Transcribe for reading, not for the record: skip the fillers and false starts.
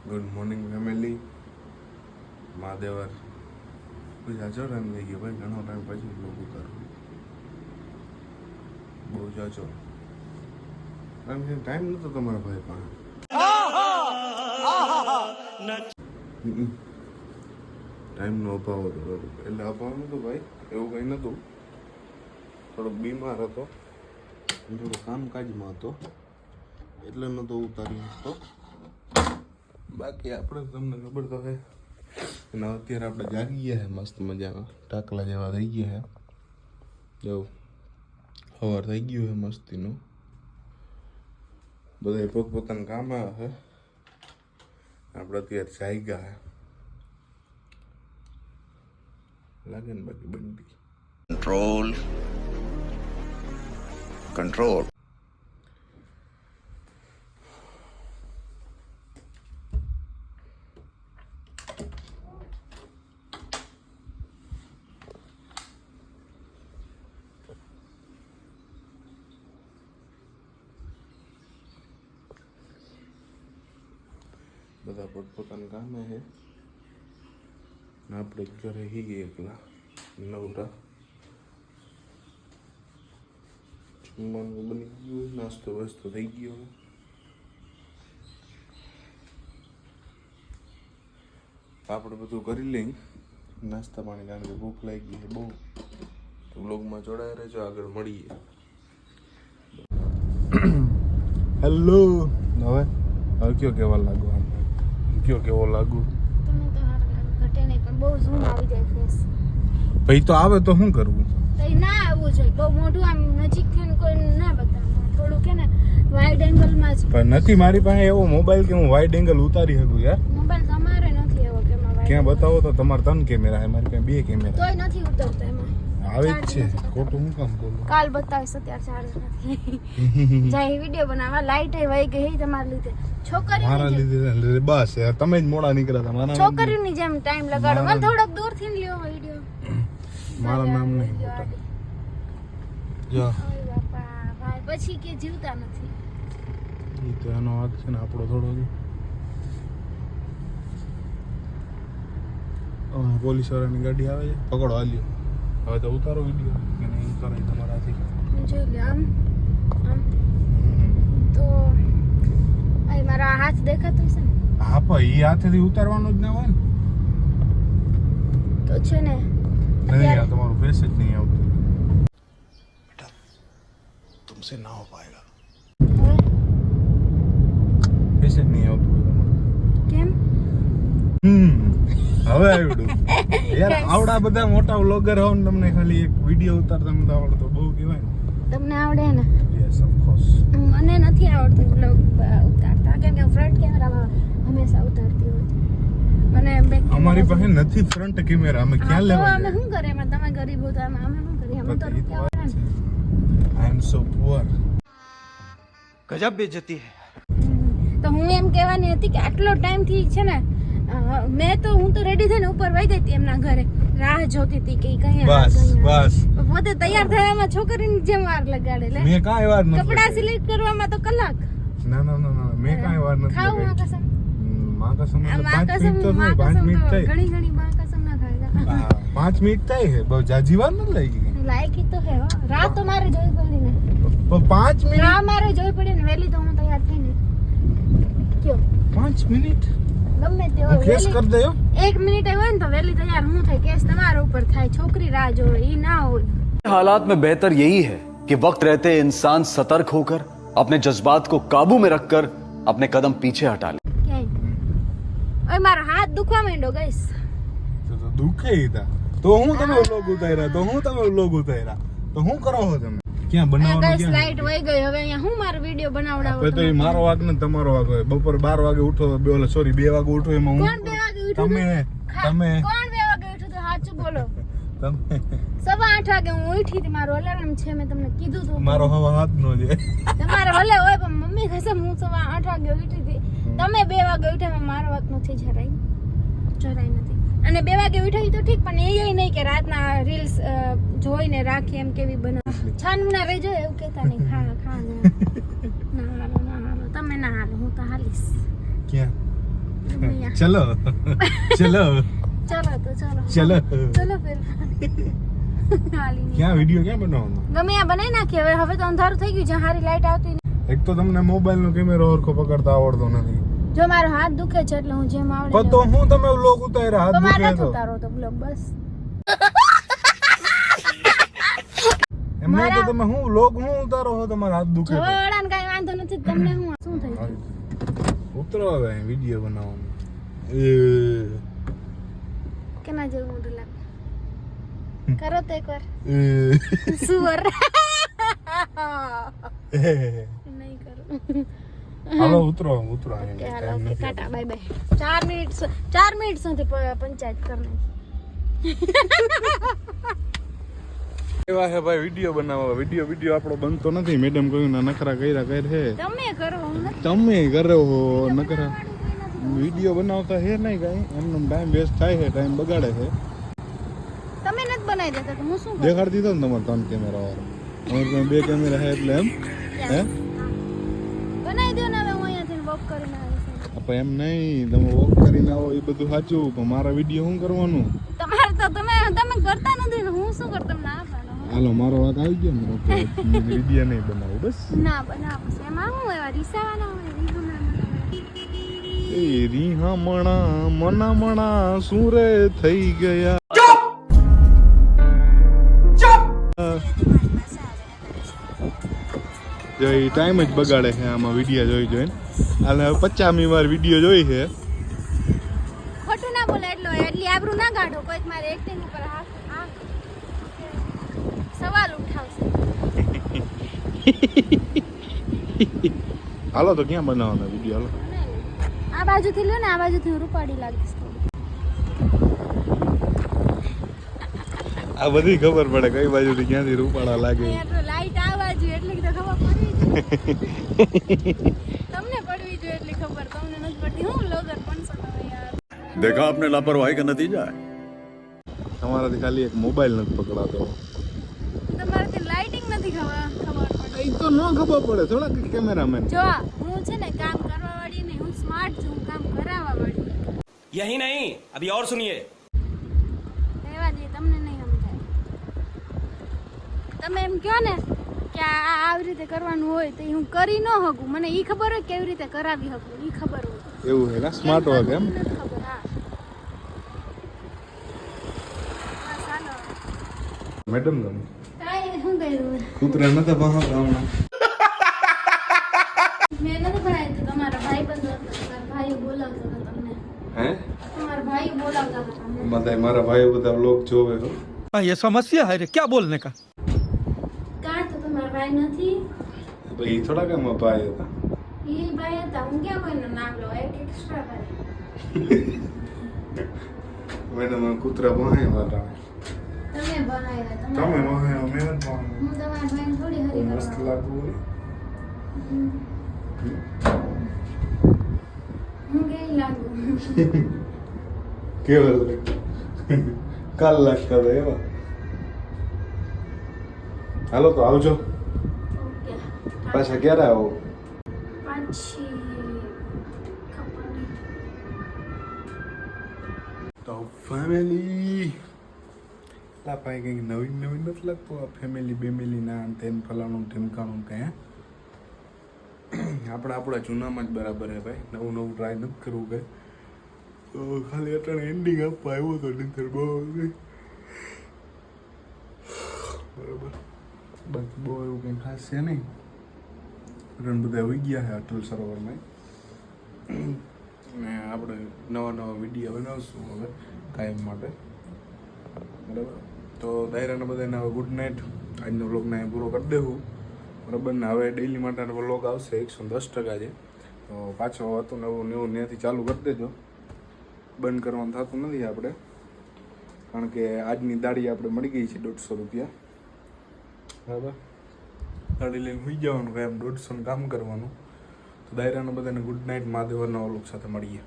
Good morning family. મહાદેવર કોઈ જાજો time થઈ ગયો ભાઈ, ઘણો ટાઈમ પછી બ્લોગ ઉતારું. બહુ જાજો ટાઈમ નહોતો તમારા ભાઈ પાસે. ટાઈમનો અભાવ હતો થોડુંક, એટલે અભાવ નહોતો ભાઈ, એવું કંઈ નહોતું. થોડોક બીમાર હતો, થોડું કામકાજમાં હતો, એટલે નહોતો ઉતારી શકતો. બાકી આપણે તમને ખબર તો હે. અને અત્યારે આપણે જાગી ગયા છે મસ્ત મજાના, ટાકલા જેવા થઈ ગયા છે. જવું સવાર થઈ ગયું છે મસ્તીનું. બધા પોતપોતાના કામ આવે છે. આપણે અત્યારે જાગ્યા છે, લાગે ને બાકી બંડી કંટ્રોલ. બધા પોતપોતાના કામે છે ને આપણે ઘરે હી એકલા નવરા. જમવાનું બની ગયું, નાસ્તો વસ્તો થઈ ગયો. આપણે બધું કરી લઈ નાસ્તા પાણી, કારણ કે ભૂખ લાગી છે બહુ. તો બ્લોગમાં જોડાયા રહેજો, આગળ મળીએ. હેલો. હવે કયો કેવા લાગુ? કયો કેવો લાગુ? તમે તો ઘટે નહીં, પણ બહુ ઝૂમ આવી જાય ફેસ. ભાઈ તો આવે તો શું કરવું? તો ના આવવું જોઈએ, બહુ મોઢું આમ નજીક થઈને કોઈ ના બતાવવું, થોડું કે ને વાઇડ એંગલમાં જ. પણ નથી મારી પાસે એવો મોબાઈલ કે હું વાઇડ એંગલ ઉતારી શકું યાર. મોબાઈલ તમારે નથી એવો કે માં ક્યાં બતાવો તો? તમારે 3 કેમેરા છે, મારી પાસે 2 કેમેરા. તોય નથી ઉતરતો એમાં. આવે જ છે, ખોટું હું કામ બોલું? કાલ બતાવીશ, અત્યારે ચાર્જ નથી. જાય વિડિયો બનાવવા, લાઈટ એ વહી ગઈ તમારા લીધે. મારા લીધે બસ યાર, તમે જ મોડા નીકળ્યા હતા. મારા છોકરીઓની જેમ ટાઈમ લગાડો. મને થોડોક દૂરથી લ્યો વિડિયો. મારા નામ નહીં જો. ઓય બાપા, ભાઈ પછી કે જીવતા નથી. ઈ તો એનો વાક છે ને આપણો થોડો છે. પોલીસ વાળાની ગાડી આવે છે, પકડો હાલ્યો. હવે તો ઉતારો વિડિયો કે નહીં ઉતારાય તમારાથી? જોઈ લે આમ આમ તો આ મારા હાથ દેખાતો છે ને? હા પણ ઈ હાથેથી ઉતારવાનું જ ના હોય ને. તો છે ને નહીં, આ તમારું ફેસ જ નહીં આવતું. બેટા તુમસે ના હો પાએગા. ફેસ જ નહીં આવતું કેમ? હવે આવડું યાર. આવડા બધા મોટા વ્લોગર હોવ ને તમને ખાલી એક વિડિયો ઉતારતા મને આવડતો બહુ કહેવાય ને. તમને આવડે ને? Yes of course. મને નથી આવડતું વ્લોગ ઉતારતા, કેમ કે ફ્રન્ટ કેમેરામાં હંમેશા ઉતારતી હોય. મને બેક અમારી પાસે નથી ફ્રન્ટ કેમેરા, અમે ક્યાં લેવા અમે શું કરે? એમાં તમે ગરીબ હો તો અમે શું કરીએ? અમે તો રૂપિયા વાળા ને. આઈ એમ સો પુઅર. ગજબ બેઇज्जती है. તો હું એમ કહેવાની હતી કે આટલો ટાઈમ થી છે ને હું તો રેડી થઈને ઉપર વઈ ગઈ હતી એમના ઘરે, રાહ જોતી હતી કે કઈ બસ બસ પોતે તૈયાર થવામાં છોકરીની જેમ વાર લગાડે. લે મેં કાંઈ વાર નથી. કપડા સિલેક્ટ કરવામાં તો કલાક. ના મેં કાંઈ વાર નથી. ખાવ માં કસમ. માં કસમ આ એટલે માં 5 કસમ, મિનિટ તો માં નહીં, 5 કસમ મિનિટ તો થઈ. ઘણી માં કસમ ના ખાય. 5 મિનિટ થઈ છે, બહુ જાજી વાર નથી લાગી. લાયકી તો હે હો. રાહ તો મારે જોઈ પડી ને. પણ 5 મિનિટ, રાહ મારે જોઈ પડી ને. વેલી તો હું તૈયાર થઈને કયો 5 મિનિટ ગમે તે હું હોય. કેસ કરી દયો. 1 મિનિટ હોય ને તો વેલી તૈયાર હું થાય, કેસ તમારા ઉપર થાય. છોકરી રાહ જોવે ઈ ના હોય. हालात में बेहतर यही है कि वक्त रहते इंसान सतर्क होकर अपने जज्बात को काबू में रखकर अपने कदम पीछे हटा ले. ક્યાંય ઓય મારો હાથ દુખવા માંડ્યો ગાઈસ. તો દુખે ઈતા તો હું તમે વ્લોગ ઉતાર્યા, તો હું તમે વ્લોગ ઉતાર્યા, તો હું કરો છો તમે? ક્યાં બનાવવાનું? ગાઈસ ક્યાં? લાઈટ વહી ગઈ. હવે અહીંયા હું મારો વિડિયો બનાવડાવો. તો એ મારો વાગ ને તમારો વાગ હોય. બપોર 12 વાગે ઉઠો, 2 વાગે ઉઠો, એમાં કોણ હું 2 વાગે ઉઠ્યું? તમે કોણ 2 વાગે ઉઠ્યું? તો સાચું બોલો. તમે 7:30 વાગે હું ઉઠી હતી. મારો અલાર્મ છે, મેં તમને કીધું હતું. મારો હવા હાથ નો છે. તમારે ભલે હોય પણ મમ્મી કસમ હું 8:30 વાગે ઉઠી હતી. તમે 2 વાગે ઉઠ્યા, મારો વાત નથી જરાય નથી. અને 2 વાગે ઉઠાવી તો ઠીક, પણ એ નહીં કે રાતના રીલ્સ જોઈને રાખી એમ કેવી બનાવ. છાનમુના રહેજો એવું કહેતા નહીં. ખા ના હાલો તમે ના હાલો, હું તો હાલીશ. ક્યાં ચલો ચલો ચલો તો ચલો ચલો ચલો ફિર હાલી નહીં. ક્યાં વિડિયો ક્યાં બનાવવાનો? ગમે આ બનાવી નાખીએ હવે તો અંધારું થઈ ગયું જ્યાં હારી લાઈટ આવતી નથી. એક તો તમને મોબાઈલ નો કેમેરો હરખો પકડતા આવડતો નથી. જો મારો હાથ દુખે છે એટલે હું જેમ આવડે પણ તો હું તમે વ્લોગ ઉતાર્યા હાથ તો મારે દુખે નથી તો ઉતારો તો બ્લોગ બસ. એમને તો તમે હું વ્લોગ હું ઉતારો છો તમારા હાથ દુખે તો. જોવાવાળાને કાંઈ વાંધો નથી તમને શું થઈ ગયું? ઉતરો હવે વિડિયો બનાવવાનો. કેના જેવું મોઢું લાગે કરો તો એકવાર એ સુવર નહીં કરું. હાલો ઉતરો ઉતરો કે હાલો okay tata bye bye 4 minute સુધી પંચાયત કરની. એવા હે ભાઈ વિડિયો બનાવવા વિડિયો આપણો બનતો નથી. મેડમ કહ્યું ના નખરા કર્યા કરે છે તમે કરો હું નથી. તમે કરો હો નખરા વિડિયો બનાવતા હે નહીં કાંઈ એમનો ટાઈમ વેસ્ટ થાય છે ટાઈમ બગાડે છે. તમે નથી બનાવી દેતા તો હું શું કરું? દેખાડી દીધો ને તમારે 3 કેમેરા વાળો અમારે પાસે 2 કેમેરા છે એટલે એમ હે બનાવી દો ને હવે હું અહીંયાથી વોક કરીને આવીશ. આપણે એમ નહીં તમે વોક કરીને આવો એ બધું સાચું પણ મારા વિડિયો શું કરવાનું? તમારે તો તમે કરતા નથી ને હું શું કરું? તમે ના પાડો. હાલો મારો વાત આવી ગયો ને વિડિયો નહીં બનાવું બસ. ના બનાવો એમાં હું એવા રીસાવાના હોય રીહમણા એ રીહામણા મનામણા સુરે થઈ ગયા. જો એ ટાઈમ જ બગાડે છે આમાં વિડિયો જોઈને અને 50મી વાર વિડિયો જોઈ છે. ખોટું ના બોલે એટલી આબરૂ ના કાઢો. કોઈક મારે એક્ટિંગ ઉપર સવાલ ઉઠાવશે. હાલો તો ક્યાં બનાવવાનો વિડિયો? હાલો આ બાજુથી લ્યો ને આ બાજુથી હું રૂપાડી લાગીશ થોડી. આ બધી ખબર પડે કઈ બાજુથી ક્યાંથી રૂપાળા લાગે. અહીંયા તો લાઈટ આવવા જોઈએ એટલે તો ખબર પડવી જોઈએ. તમને પડવી જોઈએ એટલી ખબર તમને નથી પડતી. હું લોગર બનશો તમે યાર. देखा आपने लापरवाही का नतीजा है. તમારાથી ખાલી એક મોબાઈલ નથી પકડાતો. તમારાથી લાઇટિંગ નથી ખબર પડતી. એ તો ન ખબર પડે થોડા કેમેરામેન. જો હું છે ને કામ કરવા વાળી નહીં, હું સ્માર્ટ છું, હું કામ કરાવવા વાળી. यही नहीं अभी और सुनिए રહેવા દે તમને નહીં સમજાય. તમે એમ કહો ને કે આ આવી રીતે કરવાનું હોય તો હું કરી ન શકું. મને ઈ ખબર હોય કેવી રીતે કરાવી શકું ઈ ખબર હોય. એવું છે સ્માર્ટ વર્ક એમ. નથી ખબર. હા બસ હાલો. મેડમ તમે કાંઈ શું કર્યું? કૂતરા નતા ભણાવતા હમણાં. મેં નથી ભણાવ્યું. તમારા ભાઈ બંધ હતા, ભાઈ બોલાવતા હતા તમને. હે તમારા ભાઈ બોલાવતા હતા તમને. બધા મારા ભાઈઓ બધા વ્લોગ જોવે હો. ये समस्या है रे क्या बोलने का કાં તો તમારા ભાઈ નથી. ભાઈ થોડા કામ ભાઈ હતા. એ ભાઈ હતા. હું ક્યાં કોઈનું નામ લો એક એક્સ્ટ્રા કરે. મેડમ કૂતરા ભણાવ્યા હતા. તમે બનાવ્યા તમે તમારા ભણાવ્યા મેં નથી ભણાવ્યા. હું તમારા ભાઈને થોડી હરી મસ્ત કરવા. લાગવું હું કેવી લાગુ? કેવલ કાલ લાગતા હતા એવા. હાલો તો આવજો ઓકે. પાછા ક્યારે આવો? પાછી ખબર નહીં. તો ફેમિલી લા ભાઈ કંઈક નવીન નથી લાગતું આ ફેમિલી બેમિલી ના તેન ફલાણું ઢીમકાણું કંઈ આપણા જૂનામાં જ બરાબર હે ભાઈ. નવું ટ્રાય નથી કરવું કંઈ. તો ખાલી અટાણે એન્ડિંગ આપવા આવ્યો હતો નીતર બહુ બરાબર. બાકી બહુ એવું કંઈ ખાસ છે નહીં. ઘણા બધા હોઈ ગયા છે અટલ સરોવરમાં. ને આપણે નવા વિડીયો બનાવશું હવે કાયમ માટે. બરાબર. તો દાયરાને બધાને હવે ગુડ નાઇટ. આજનો વ્લોગને પૂરો કરી દેવું. બરાબર ને હવે ડેઈલી માટે વ્લોગ આવશે 110% છે. તો પાછો હતું નવું ત્યાંથી ચાલુ કરી દેજો. બંધ કરવાનું થતું નથી આપણે, કારણ કે આજની દાડી આપણે મળી ગઈ છે 150 રૂપિયા. બરાબર. દાડી લઈને સુઈ જવાનું કાંઈ એમ 150 કામ કરવાનું. તો દાયરાને બધાને ગુડ નાઇટ. મહાદેવના વ્લોગ સાથે મળીએ.